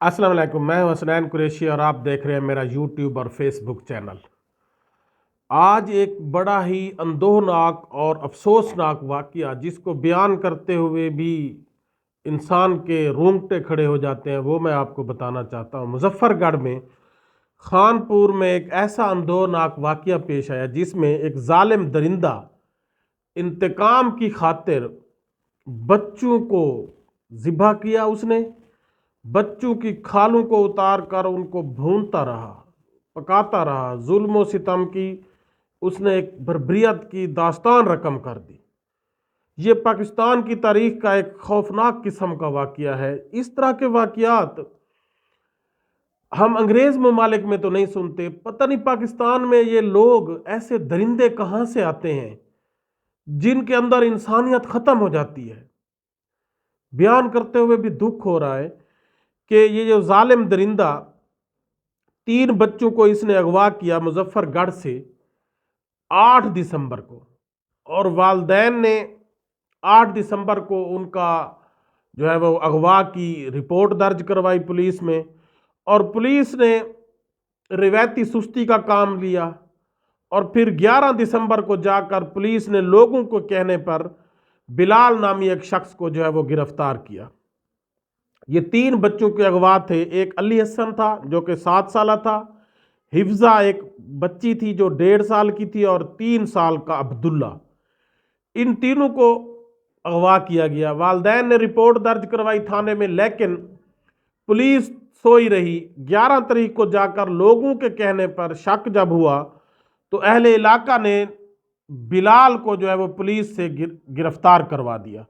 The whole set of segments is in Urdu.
السلام علیکم، میں ہوں حسنین قریشی اور آپ دیکھ رہے ہیں میرا یوٹیوب اور فیس بک چینل۔ آج ایک بڑا ہی اندوہناک اور افسوسناک واقعہ جس کو بیان کرتے ہوئے بھی انسان کے رونگٹے کھڑے ہو جاتے ہیں، وہ میں آپ کو بتانا چاہتا ہوں۔ مظفر گڑھ میں خان پور میں ایک ایسا اندوہناک واقعہ پیش آیا جس میں ایک ظالم درندہ انتقام کی خاطر بچوں کو ذبح کیا۔ اس نے بچوں کی کھالوں کو اتار کر ان کو بھونتا رہا، پکاتا رہا، ظلم و ستم کی اس نے ایک بربریت کی داستان رقم کر دی۔ یہ پاکستان کی تاریخ کا ایک خوفناک قسم کا واقعہ ہے۔ اس طرح کے واقعات ہم انگریز ممالک میں تو نہیں سنتے، پتہ نہیں پاکستان میں یہ لوگ ایسے درندے کہاں سے آتے ہیں جن کے اندر انسانیت ختم ہو جاتی ہے۔ بیان کرتے ہوئے بھی دکھ ہو رہا ہے کہ یہ جو ظالم درندہ 3 بچوں کو اس نے اغوا کیا مظفر گڑھ سے 8 دسمبر کو، اور والدین نے 8 دسمبر کو ان کا جو ہے وہ اغوا کی رپورٹ درج کروائی پولیس میں، اور پولیس نے روایتی سستی کا کام لیا، اور پھر 11 دسمبر کو جا کر پولیس نے لوگوں کو کہنے پر بلال نامی ایک شخص کو جو ہے وہ گرفتار کیا۔ یہ 3 بچوں کے اغوا تھے۔ ایک علی حسن تھا جو کہ 7 سالہ تھا، حفظہ ایک بچی تھی جو 1.5 سال کی تھی، اور 3 سال کا عبداللہ۔ ان تینوں کو اغوا کیا گیا۔ والدین نے رپورٹ درج کروائی تھانے میں، لیکن پولیس سوئی رہی۔ 11 تاریخ کو جا کر لوگوں کے کہنے پر شک جب ہوا تو اہل علاقہ نے بلال کو جو ہے وہ پولیس سے گرفتار کروا دیا،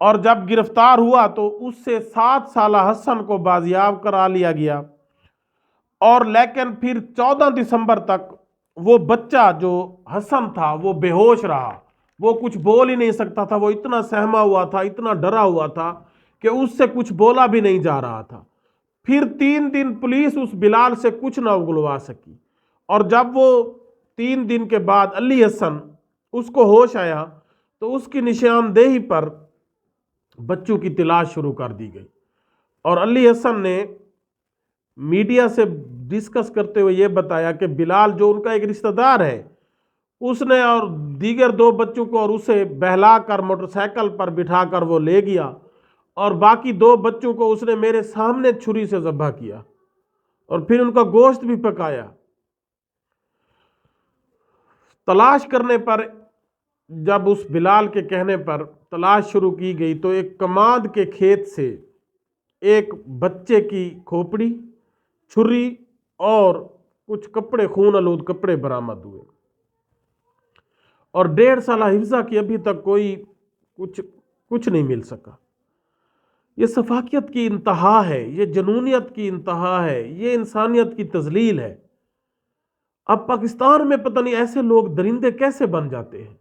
اور جب گرفتار ہوا تو اس سے 7 سالہ حسن کو بازیاب کرا لیا گیا، اور لیکن پھر 14 دسمبر تک وہ بچہ جو حسن تھا وہ بے ہوش رہا، وہ کچھ بول ہی نہیں سکتا تھا، وہ اتنا سہما ہوا تھا، اتنا ڈرا ہوا تھا کہ اس سے کچھ بولا بھی نہیں جا رہا تھا۔ پھر 3 دن پولیس اس بلال سے کچھ نہ اگلوا سکی، اور جب وہ 3 دن کے بعد علی حسن اس کو ہوش آیا تو اس کی نشاندہی پر بچوں کی تلاش شروع کر دی گئی، اور علی حسن نے میڈیا سے ڈسکس کرتے ہوئے یہ بتایا کہ بلال جو ان کا ایک رشتہ دار ہے، اس نے اور دیگر 2 بچوں کو اور اسے بہلا کر موٹر سائیکل پر بٹھا کر وہ لے گیا، اور باقی 2 بچوں کو اس نے میرے سامنے چھری سے ذبح کیا، اور پھر ان کا گوشت بھی پکایا۔ تلاش کرنے پر جب اس بلال کے کہنے پر تلاش شروع کی گئی تو ایک کماد کے کھیت سے ایک بچے کی کھوپڑی، چھری اور کچھ کپڑے، خون آلود کپڑے برآمد ہوئے، اور 1.5 سالہ حفظہ کی ابھی تک کوئی کچھ نہیں مل سکا۔ یہ سفاکیت کی انتہا ہے، یہ جنونیت کی انتہا ہے، یہ انسانیت کی تذلیل ہے۔ اب پاکستان میں پتہ نہیں ایسے لوگ درندے کیسے بن جاتے ہیں۔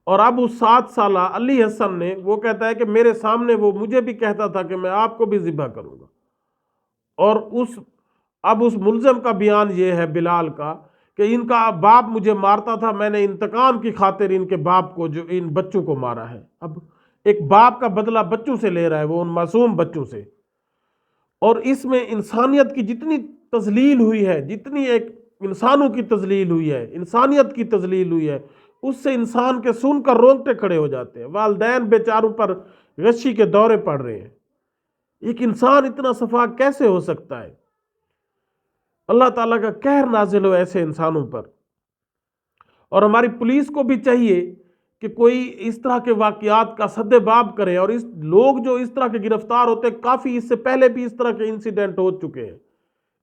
اور اب اس 7 سالہ علی حسن نے، وہ کہتا ہے کہ میرے سامنے وہ مجھے بھی کہتا تھا کہ میں آپ کو بھی ذبح کروں گا، اور اب اس ملزم کا بیان یہ ہے بلال کا کہ ان کا باپ مجھے مارتا تھا، میں نے انتقام کی خاطر ان کے باپ کو، جو ان بچوں کو مارا ہے۔ اب ایک باپ کا بدلہ بچوں سے لے رہا ہے، وہ ان معصوم بچوں سے۔ اور اس میں انسانیت کی جتنی تذلیل ہوئی ہے، جتنی ایک انسانوں کی تذلیل ہوئی ہے، انسانیت کی تذلیل ہوئی ہے، اس سے انسان کے سن کر رونگٹے کھڑے ہو جاتے ہیں۔ والدین بیچاروں پر غشی کے دورے پڑ رہے ہیں۔ ایک انسان اتنا سفاک کیسے ہو سکتا ہے؟ اللہ تعالیٰ کا قہر نازل ہو ایسے انسانوں پر۔ اور ہماری پولیس کو بھی چاہیے کہ کوئی اس طرح کے واقعات کا سد باب کرے، اور لوگ جو اس طرح کے گرفتار ہوتے ہیں، کافی اس سے پہلے بھی اس طرح کے انسیڈنٹ ہو چکے ہیں،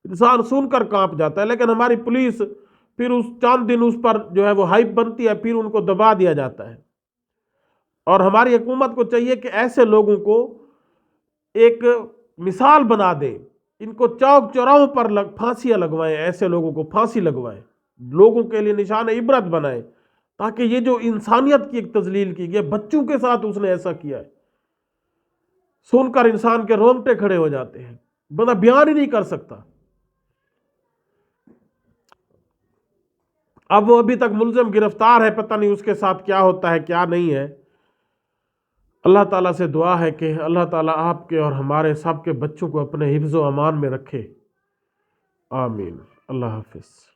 انسان سن کر کانپ جاتا ہے، لیکن ہماری پولیس پھر اس چند دن اس پر جو ہے وہ ہائپ بنتی ہے، پھر ان کو دبا دیا جاتا ہے۔ اور ہماری حکومت کو چاہیے کہ ایسے لوگوں کو ایک مثال بنا دے، ان کو چوک چوراہوں پر پھانسیاں لگوائیں، ایسے لوگوں کو پھانسی لگوائیں، لوگوں کے لیے نشان عبرت بنائیں، تاکہ یہ جو انسانیت کی ایک تذلیل کی گئی، بچوں کے ساتھ اس نے ایسا کیا ہے، سن کر انسان کے رونگٹے کھڑے ہو جاتے ہیں، بندہ بیان ہی نہیں کر سکتا۔ اب وہ ابھی تک ملزم گرفتار ہے، پتہ نہیں اس کے ساتھ کیا ہوتا ہے کیا نہیں ہے۔ اللہ تعالیٰ سے دعا ہے کہ اللہ تعالیٰ آپ کے اور ہمارے سب کے بچوں کو اپنے حفظ و امان میں رکھے، آمین۔ اللہ حافظ۔